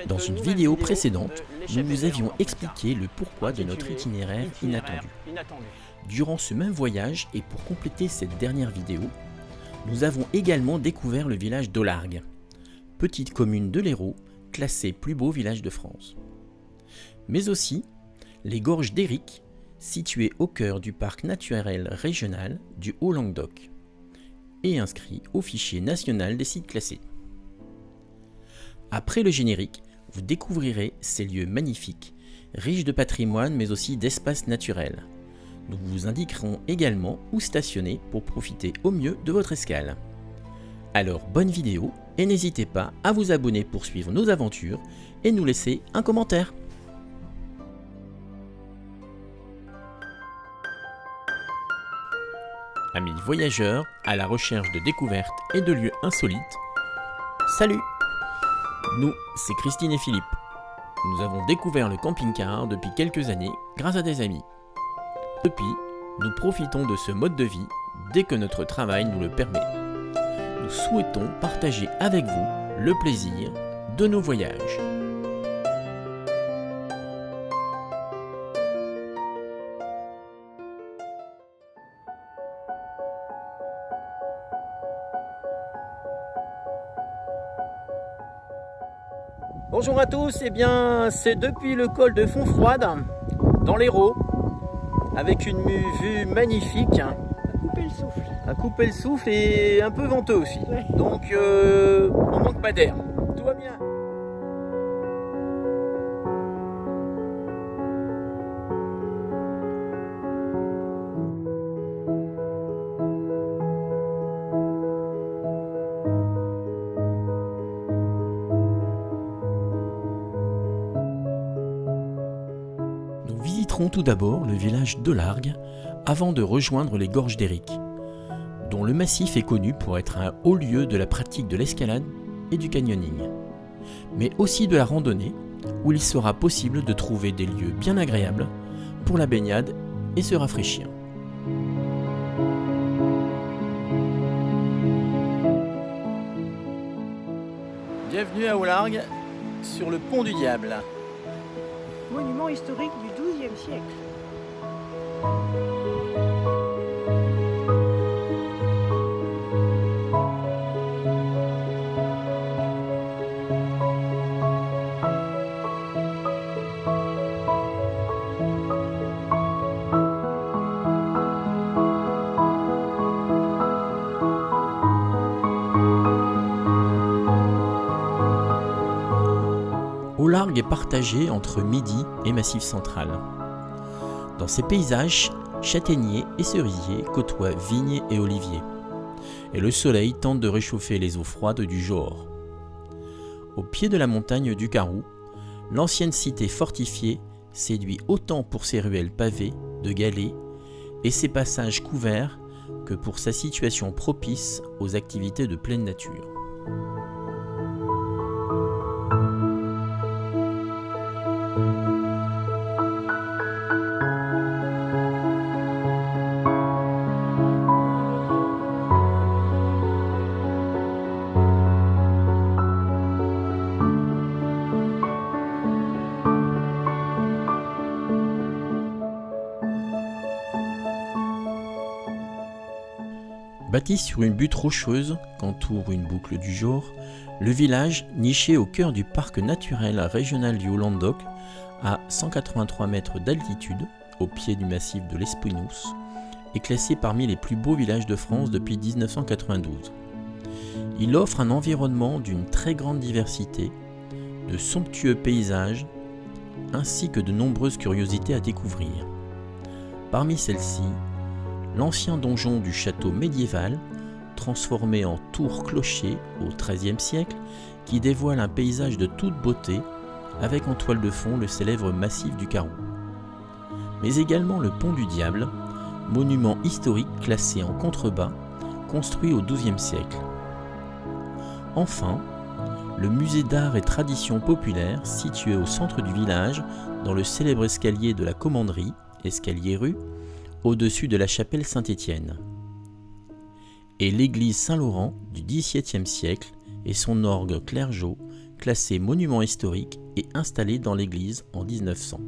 Dans une vidéo précédente, nous vous avions expliqué le pourquoi de notre itinéraire inattendu. Durant ce même voyage, et pour compléter cette dernière vidéo, nous avons également découvert le village d'Olargues, petite commune de l'Hérault, classée plus beau village de France. Mais aussi les gorges d'Éric, situées au cœur du parc naturel régional du Haut-Languedoc, et inscrit au fichier national des sites classés. Après le générique, vous découvrirez ces lieux magnifiques, riches de patrimoine mais aussi d'espaces naturels. Nous vous indiquerons également où stationner pour profiter au mieux de votre escale. Alors bonne vidéo et n'hésitez pas à vous abonner pour suivre nos aventures et nous laisser un commentaire. Amis voyageurs, à la recherche de découvertes et de lieux insolites, salut! Nous, c'est Christine et Philippe. Nous avons découvert le camping-car depuis quelques années grâce à des amis. Depuis, nous profitons de ce mode de vie dès que notre travail nous le permet. Nous souhaitons partager avec vous le plaisir de nos voyages. Bonjour à tous, et bien c'est depuis le col de Fontfroide, dans l'Hérault, avec une vue magnifique. À couper le souffle. À couper le souffle et un peu venteux aussi. Ouais. Donc on manque pas d'air. Tout va bien. Nous visiterons tout d'abord le village d'Olargues avant de rejoindre les gorges d'Éric, dont le massif est connu pour être un haut lieu de la pratique de l'escalade et du canyoning, mais aussi de la randonnée, où il sera possible de trouver des lieux bien agréables pour la baignade et se rafraîchir. Bienvenue à Olargues, sur le pont du Diable. Monument historique du XIIe siècle. Olargues est partagé entre Midi et Massif central. Dans ces paysages, châtaigniers et cerisiers côtoient vignes et oliviers, et le soleil tente de réchauffer les eaux froides du Johor. Au pied de la montagne du Carou, l'ancienne cité fortifiée séduit autant pour ses ruelles pavées de galets et ses passages couverts que pour sa situation propice aux activités de pleine nature. Bâti sur une butte rocheuse qu'entoure une boucle du Johor, le village, niché au cœur du parc naturel régional du Haut-Languedoc, à 183 mètres d'altitude, au pied du massif de l'Espinous, est classé parmi les plus beaux villages de France depuis 1992. Il offre un environnement d'une très grande diversité, de somptueux paysages, ainsi que de nombreuses curiosités à découvrir. Parmi celles-ci, l'ancien donjon du château médiéval, transformé en tour-clocher au XIIIe siècle, qui dévoile un paysage de toute beauté, avec en toile de fond le célèbre massif du Carou. Mais également le pont du Diable, monument historique classé en contrebas, construit au XIIe siècle. Enfin, le musée d'art et tradition populaire, situé au centre du village, dans le célèbre escalier de la Commanderie, escalier rue, au-dessus de la chapelle Saint-Étienne. Et l'église Saint-Laurent du XVIIe siècle et son orgue Clergeau, classé monument historique et installé dans l'église en 1900.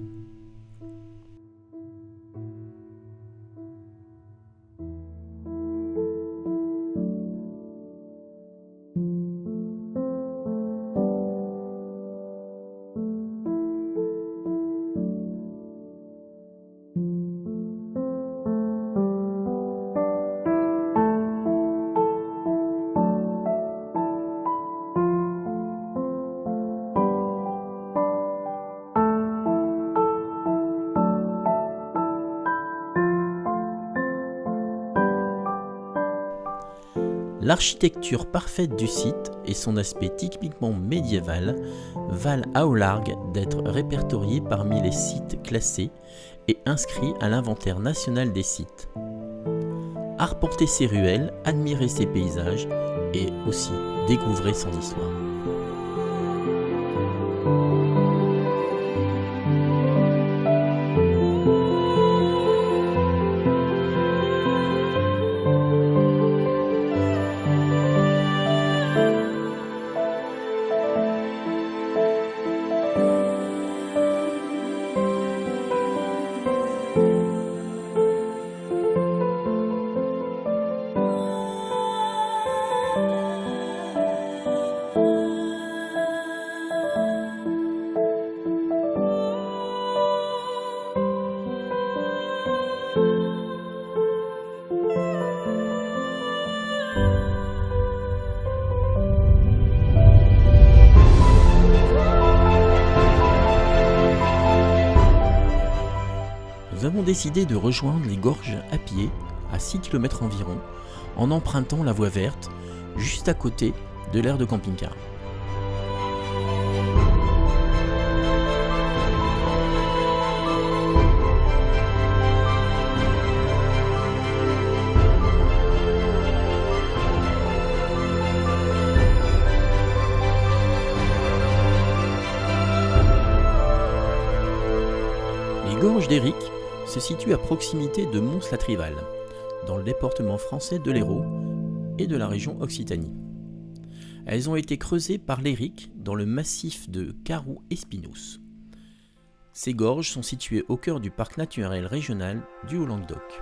L'architecture parfaite du site et son aspect typiquement médiéval valent à au largue d'être répertoriés parmi les sites classés et inscrits à l'inventaire national des sites. Arpentez ses ruelles, admirez ses paysages et aussi découvrez son histoire. Nous avons décidé de rejoindre les gorges à pied, à 6 km environ, en empruntant la voie verte, juste à côté de l'aire de camping-car. Les gorges d'Éric se situent à proximité de Mons-la-Trival, dans le département français de l'Hérault et de la région Occitanie. Elles ont été creusées par l'Éric dans le massif de Carroux-Espinous. Ces gorges sont situées au cœur du parc naturel régional du Haut-Languedoc.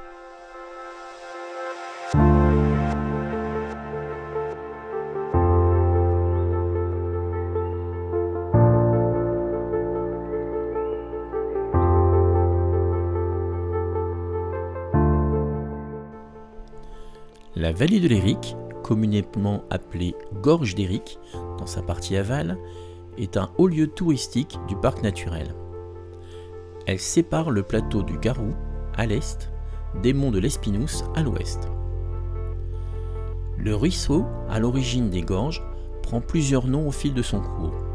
La vallée de l'Éric, communément appelée Gorge d'Éric dans sa partie aval, est un haut lieu touristique du parc naturel. Elle sépare le plateau du Carroux à l'est des monts de l'Espinous à l'ouest. Le ruisseau, à l'origine des gorges, prend plusieurs noms au fil de son cours.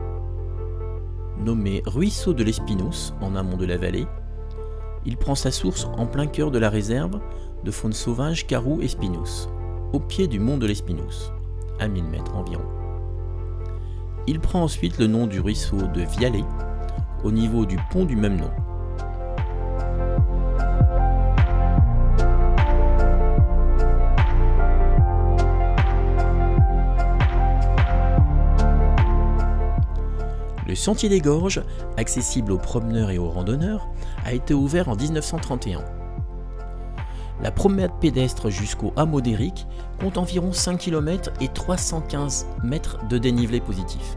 Nommé ruisseau de l'Espinous en amont de la vallée, il prend sa source en plein cœur de la réserve de faune sauvage Carroux-Espinous, au pied du mont de l'Espinous, à 1000 mètres environ. Il prend ensuite le nom du ruisseau de Vialet, au niveau du pont du même nom. Le sentier des gorges, accessible aux promeneurs et aux randonneurs, a été ouvert en 1931. La promenade pédestre jusqu'au hameau d'Éric compte environ 5 km et 315 mètres de dénivelé positif.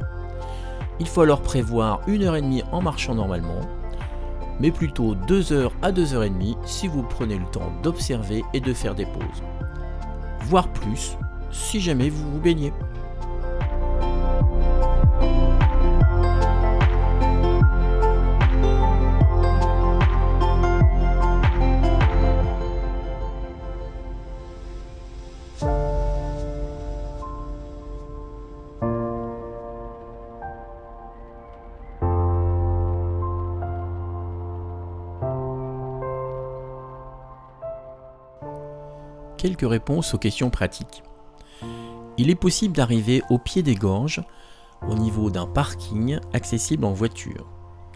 Il faut alors prévoir 1h30 en marchant normalement, mais plutôt 2h à 2h30 si vous prenez le temps d'observer et de faire des pauses. Voire plus si jamais vous vous baignez. Quelques réponses aux questions pratiques. Il est possible d'arriver au pied des gorges, au niveau d'un parking accessible en voiture.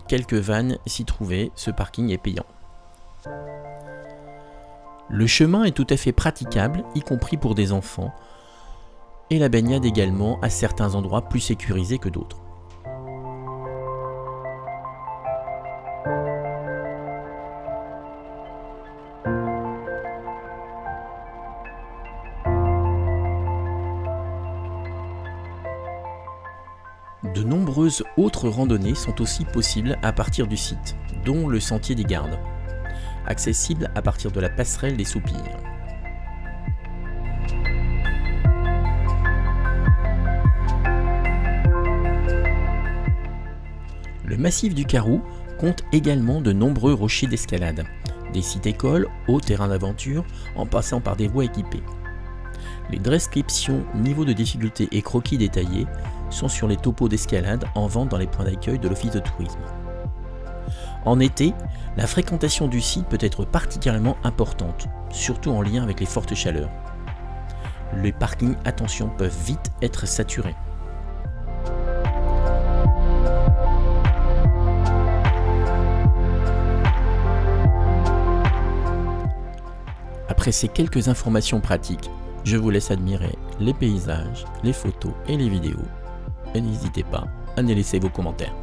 Quelques vannes s'y trouvaient, ce parking est payant. Le chemin est tout à fait praticable, y compris pour des enfants, et la baignade également à certains endroits plus sécurisés que d'autres. nombreuses autres randonnées sont aussi possibles à partir du site, dont le sentier des Gardes, accessible à partir de la passerelle des Soupirs. Le massif du Carrou compte également de nombreux rochers d'escalade, des sites écoles aux terrains d'aventure en passant par des voies équipées. Les descriptions, niveaux de difficulté et croquis détaillés sont sur les topos d'escalade en vente dans les points d'accueil de l'office de tourisme. En été, la fréquentation du site peut être particulièrement importante, surtout en lien avec les fortes chaleurs. Les parkings, attention, peuvent vite être saturés. Après ces quelques informations pratiques, je vous laisse admirer les paysages, les photos et les vidéos. Et n'hésitez pas à nous laisser vos commentaires.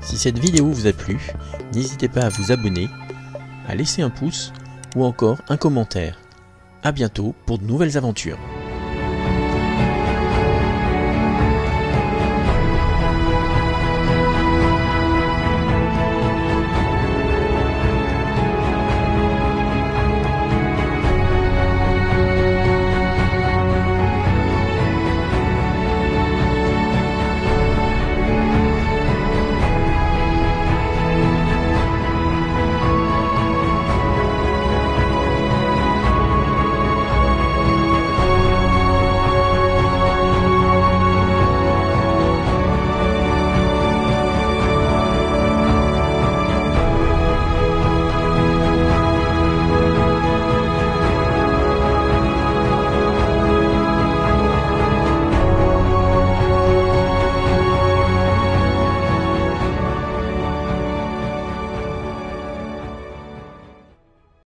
Si cette vidéo vous a plu, n'hésitez pas à vous abonner, à laisser un pouce ou encore un commentaire. A bientôt pour de nouvelles aventures.